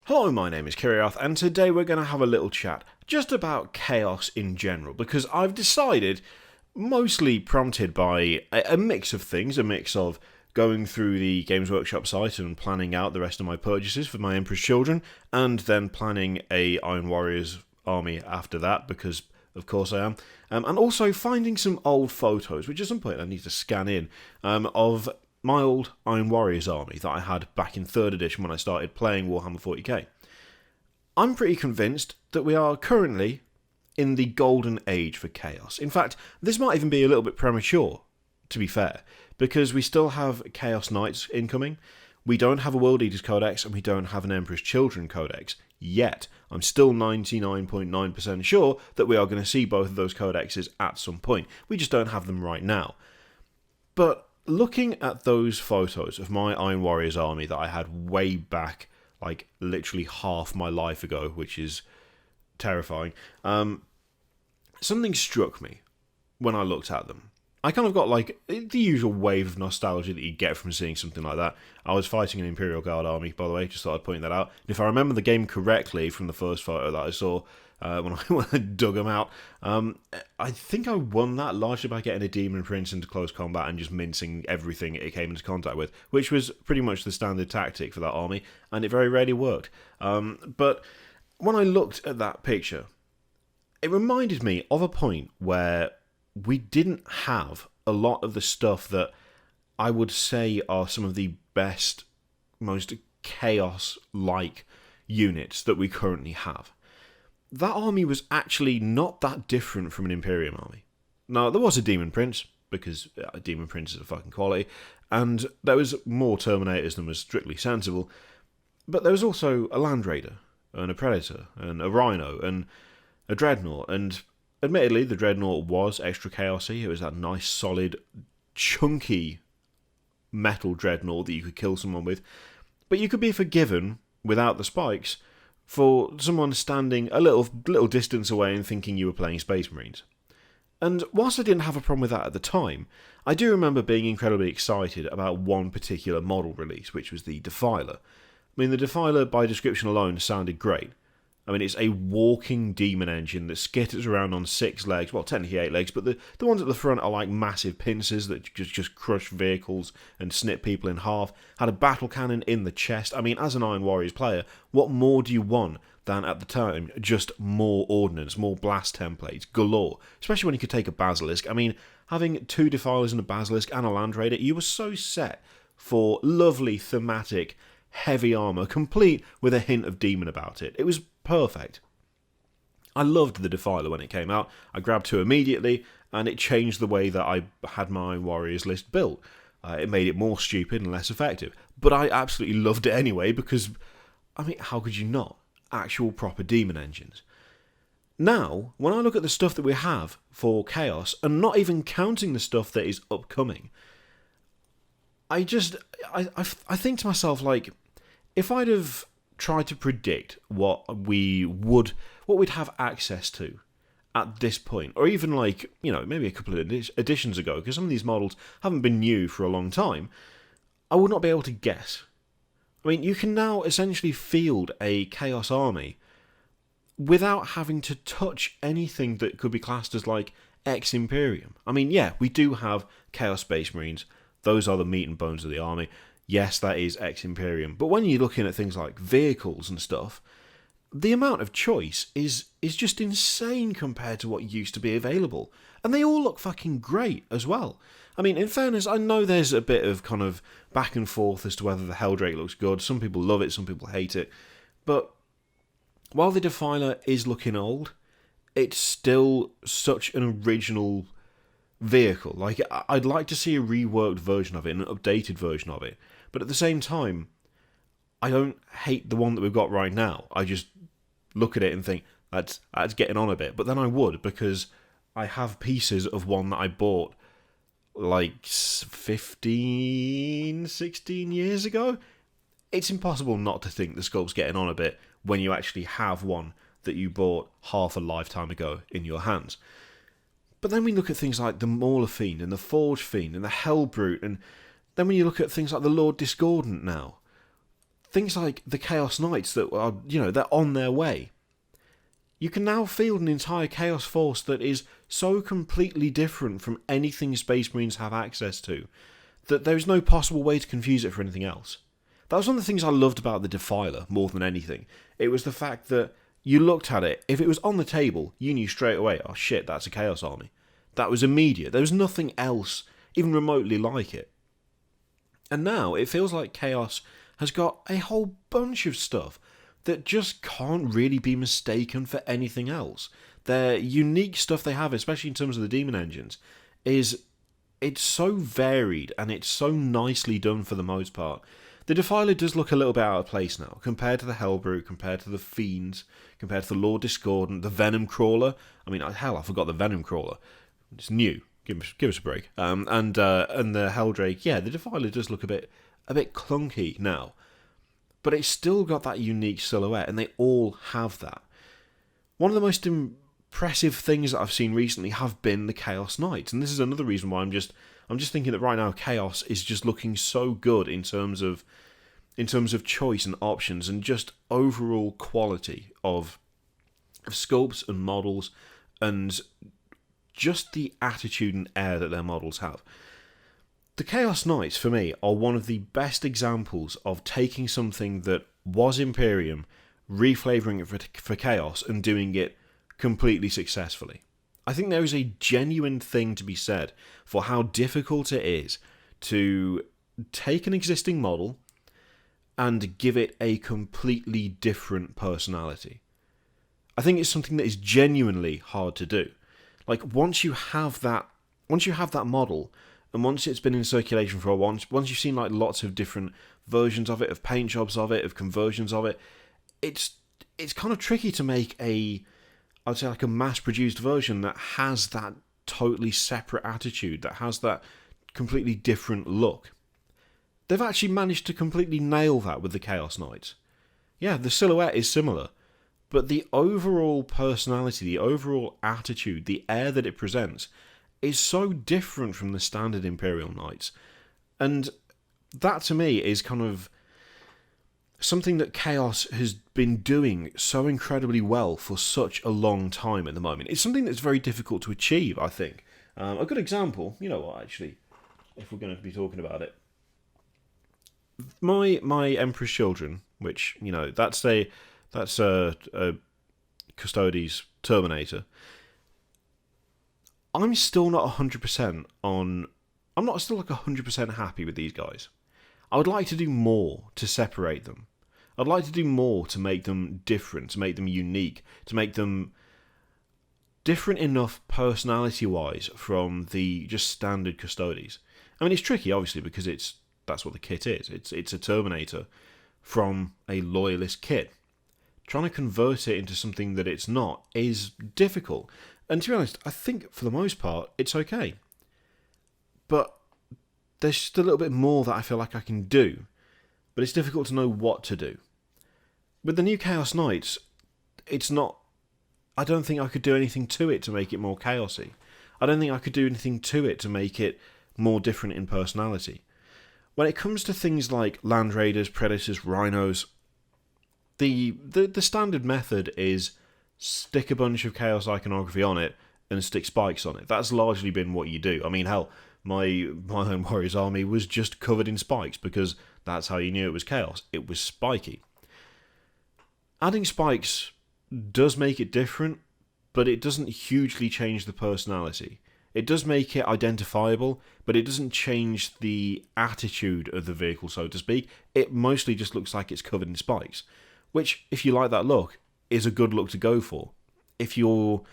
Hello, my name is Kiriath, and today we're going to have a little chat just about chaos in general, because I've decided, mostly prompted by a mix of things, a mix of going through the Games Workshop site and planning out the rest of my purchases for my Emperor's Children, and then planning a Iron Warriors army after that, because of course I am, and also finding some old photos, which at some point I need to scan in, of my old Iron Warriors army that I had back in 3rd edition when I started playing Warhammer 40k. I'm pretty convinced that we are currently in the golden age for chaos. In fact, this might even be a little bit premature, to be fair, because we still have Chaos Knights incoming, we don't have a World Eaters Codex, and we don't have an Emperor's Children Codex yet. I'm still 99.9% sure that we are going to see both of those codexes at some point. We just don't have them right now. But looking at those photos of my Iron Warriors army that I had way back, like literally half my life ago, which is terrifying, something struck me when I looked at them. I kind of got like the usual wave of nostalgia that you get from seeing something like that. I was fighting an Imperial Guard army, by the way, just thought I'd point that out. And if I remember the game correctly from the first photo that I saw, when I dug them out, I think I won that largely by getting a Demon Prince into close combat and just mincing everything it came into contact with, which was pretty much the standard tactic for that army, and it very rarely worked. But when I looked at that picture, it reminded me of a point where we didn't have a lot of the stuff that I would say are some of the best, most chaos-like units that we currently have. That army was actually not that different from an Imperium army. Now, there was a Demon Prince, because a Demon Prince is a fucking quality, and there was more Terminators than was strictly sensible, but there was also a Land Raider, and a Predator, and a Rhino, and a Dreadnought, and admittedly, the Dreadnought was extra chaosy. It was that nice, solid, chunky metal Dreadnought that you could kill someone with, but you could be forgiven, without the spikes, for someone standing a little distance away and thinking you were playing Space Marines. And whilst I didn't have a problem with that at the time, I do remember being incredibly excited about one particular model release, which was the Defiler. I mean, the Defiler, by description alone, sounded great. I mean, it's a walking demon engine that skitters around on 6 legs, well, technically 8 legs, but the ones at the front are like massive pincers that just crush vehicles and snip people in half. Had a battle cannon in the chest. I mean, as an Iron Warriors player, what more do you want than, at the time, just more ordnance, more blast templates, galore, especially when you could take a Basilisk. I mean, having 2 Defilers and a Basilisk and a Land Raider, you were so set for lovely, thematic, heavy armour, complete with a hint of demon about it. It was perfect. I loved the Defiler when it came out. I grabbed 2 immediately, and it changed the way that I had my Warriors list built. It made it more stupid and less effective. But I absolutely loved it anyway, because, I mean, how could you not? Actual proper demon engines. Now, when I look at the stuff that we have for Chaos, and not even counting the stuff that is upcoming, I think to myself, like, if I'd have tried to predict what we'd have access to at this point, or even like, you know, maybe a couple of editions ago, because some of these models haven't been new for a long time, I would not be able to guess. I mean, you can now essentially field a Chaos army without having to touch anything that could be classed as like ex-Imperium. I mean, yeah, we do have Chaos Space Marines. Those are the meat and bones of the army. Yes, that is ex-Imperium. But when you're looking at things like vehicles and stuff, the amount of choice is just insane compared to what used to be available. And they all look fucking great as well. I mean, in fairness, I know there's a bit of kind of back and forth as to whether the Helldrake looks good. Some people love it, some people hate it. But while the Defiler is looking old, it's still such an original vehicle. Like, I'd like to see a reworked version of it, an updated version of it. But at the same time, I don't hate the one that we've got right now. I just look at it and think, that's getting on a bit. But then I would, because I have pieces of one that I bought like 15, 16 years ago. It's impossible not to think the sculpt's getting on a bit when you actually have one that you bought half a lifetime ago in your hands. But then we look at things like the Mauler Fiend and the Forge Fiend and the Hell Brute, and then when you look at things like the Lord Discordant now, things like the Chaos Knights that are, they're on their way. You can now field an entire Chaos force that is so completely different from anything Space Marines have access to that there's no possible way to confuse it for anything else. That was one of the things I loved about the Defiler more than anything. It was the fact that you looked at it, if it was on the table, you knew straight away, oh shit, that's a Chaos army. That was immediate. There was nothing else even remotely like it. And now it feels like Chaos has got a whole bunch of stuff that just can't really be mistaken for anything else. Their unique stuff they have, especially in terms of the demon engines, it's so varied and it's so nicely done for the most part. The Defiler does look a little bit out of place now, compared to the Hellbrute, compared to the Fiends, compared to the Lord Discordant, the Venom Crawler. I mean, hell, I forgot the Venom Crawler. It's new. Give us a break. And the Helldrake, yeah, the Defiler does look a bit clunky now. But it's still got that unique silhouette, and they all have that. One of the most impressive things that I've seen recently have been the Chaos Knights, and this is another reason why I'm just thinking that right now Chaos is just looking so good in terms of choice and options and just overall quality of sculpts and models and just the attitude and air that their models have. The Chaos Knights, for me, are one of the best examples of taking something that was Imperium, reflavouring it for Chaos, and doing it completely successfully. I think there is a genuine thing to be said for how difficult it is to take an existing model and give it a completely different personality. I think it's something that is genuinely hard to do. Like, once you have that model, and once it's been in circulation for a while, once you've seen like lots of different versions of it, of paint jobs of it, of conversions of it, it's kind of tricky to make I'd say like a mass-produced version that has that totally separate attitude, that has that completely different look. They've actually managed to completely nail that with the Chaos Knights. Yeah, the silhouette is similar, but the overall personality, the overall attitude, the air that it presents is so different from the standard Imperial Knights. And that to me is kind of something that Chaos has been doing so incredibly well for such a long time at the moment. It's something that's very difficult to achieve, I think. A good example, you know what, actually, if we're going to be talking about it. My Emperor's Children, which, that's a Custodes Terminator. I'm still not 100% on... I'm not still like 100% happy with these guys. I would like to do more to separate them. I'd like to do more to make them different, to make them unique, to make them different enough personality-wise from the just standard Custodes. I mean, it's tricky, obviously, because that's what the kit is. It's a Terminator from a Loyalist kit. Trying to convert it into something that it's not is difficult. And to be honest, I think for the most part, it's okay. But there's just a little bit more that I feel like I can do. But it's difficult to know what to do. With the new Chaos Knights, it's not... I don't think I could do anything to it to make it more chaosy. I don't think I could do anything to it to make it more different in personality. When it comes to things like Land Raiders, Predators, Rhinos, the standard method is stick a bunch of Chaos iconography on it and stick spikes on it. That's largely been what you do. I mean, hell, my own Warriors army was just covered in spikes because that's how you knew it was Chaos. It was spiky. Adding spikes does make it different, but it doesn't hugely change the personality. It does make it identifiable, but it doesn't change the attitude of the vehicle, so to speak. It mostly just looks like it's covered in spikes, which, if you like that look, is a good look to go for. If you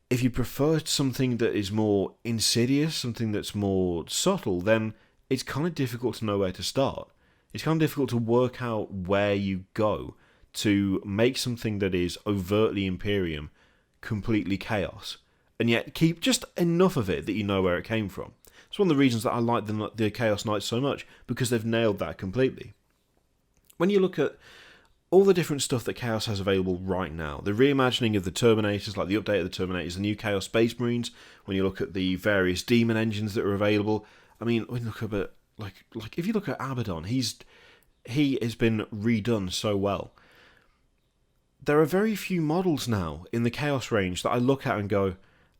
prefer something that is more insidious, something that's more subtle, then it's kind of difficult to know where to start. It's kind of difficult to work out where you go to make something that is overtly Imperium completely Chaos, and yet keep just enough of it that you know where it came from. It's one of the reasons that I like the Chaos Knights so much, because they've nailed that completely. When you look at all the different stuff that Chaos has available right now, the reimagining of the Terminators, like the update of the Terminators, the new Chaos Space Marines, when you look at the various demon engines that are available, I mean, when you look at like if you look at Abaddon, he's he has been redone so well. There are very few models now in the Chaos range that I look at and go,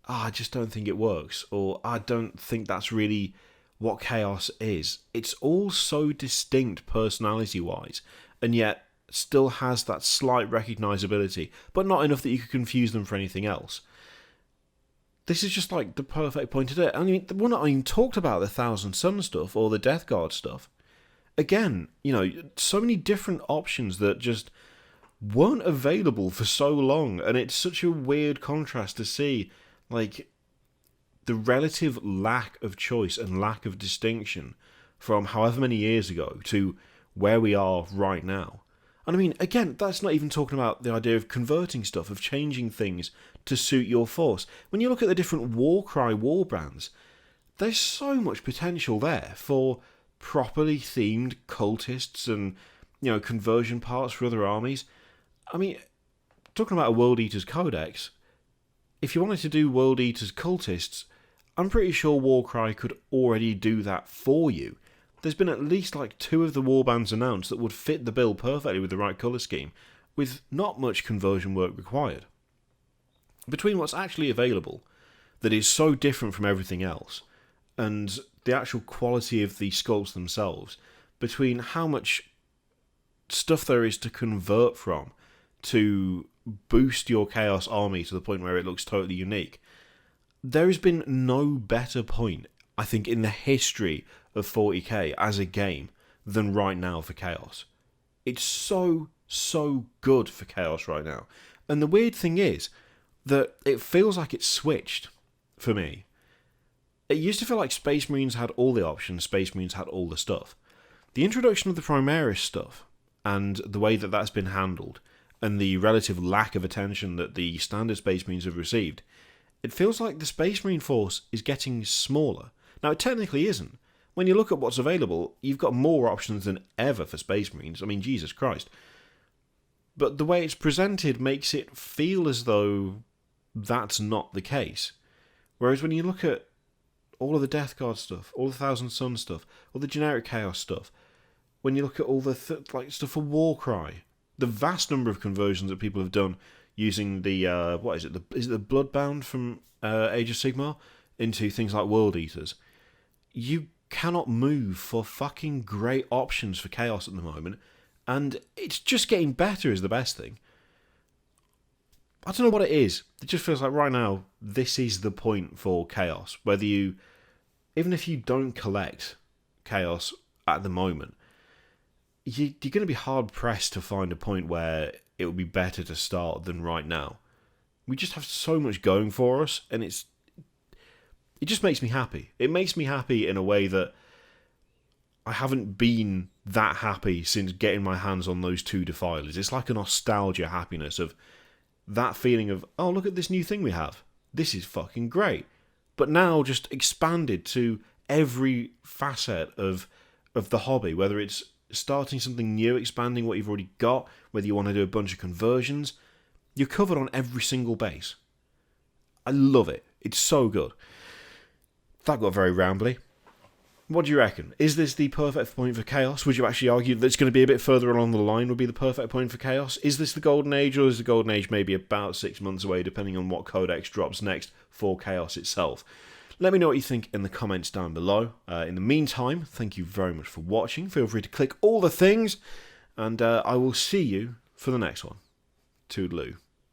I just don't think it works, or I don't think that's really what Chaos is. It's all so distinct personality-wise, and yet still has that slight recognisability, but not enough that you could confuse them for anything else. This is just like the perfect point to do it. I mean, we're not even talked about the Thousand Sun stuff or the Death Guard stuff. Again, so many different options that just weren't available for so long, and it's such a weird contrast to see, like, the relative lack of choice and lack of distinction from however many years ago to where we are right now. And I mean, again, that's not even talking about the idea of converting stuff, of changing things to suit your force. When you look at the different Warcry warbrands, there's so much potential there for properly themed cultists and, conversion parts for other armies. I mean, talking about a World Eater's Codex, if you wanted to do World Eater's cultists, I'm pretty sure Warcry could already do that for you. There's been at least like 2 of the warbands announced that would fit the bill perfectly with the right colour scheme, with not much conversion work required. Between what's actually available, that is so different from everything else, and the actual quality of the sculpts themselves, between how much stuff there is to convert from to boost your Chaos army to the point where it looks totally unique, there has been no better point, I think, in the history of 40k as a game than right now for Chaos. It's so good for Chaos right now. And the weird thing is that it feels like it's switched for me. It used to feel like Space Marines had all the options, Space Marines had all the stuff. The introduction of the Primaris stuff, and the way that that's been handled, and the relative lack of attention that the standard Space Marines have received, it feels like the Space Marine force is getting smaller. Now, it technically isn't. When you look at what's available, you've got more options than ever for Space Marines. I mean, Jesus Christ. But the way it's presented makes it feel as though that's not the case. Whereas when you look at all of the Death Guard stuff, all the Thousand Sun stuff, all the generic Chaos stuff, when you look at all the stuff for Warcry, the vast number of conversions that people have done using the is it the Bloodbound from Age of Sigmar into things like World Eaters, you cannot move for fucking great options for Chaos at the moment, and it's just getting better is the best thing. I don't know what it is. It just feels like right now this is the point for Chaos. Whether you, even if you don't collect Chaos at the moment, you're going to be hard pressed to find a point where it would be better to start than right now. We just have so much going for us, and it just makes me happy. It makes me happy in a way that I haven't been that happy since getting my hands on those 2 Defilers. It's like a nostalgia happiness of that feeling of, oh, look at this new thing we have. This is fucking great. But now just expanded to every facet of the hobby, whether it's starting something new, expanding what you've already got, whether you want to do a bunch of conversions, you're covered on every single base. I love it. It's so good. That got very rambly. What do you reckon? Is this the perfect point for Chaos? Would you actually argue that it's going to be a bit further along the line would be the perfect point for Chaos? Is this the Golden Age, or is the Golden Age maybe about 6 months away, depending on what Codex drops next for Chaos itself? Let me know what you think in the comments down below. In the meantime, thank you very much for watching. Feel free to click all the things, and I will see you for the next one. Toodaloo.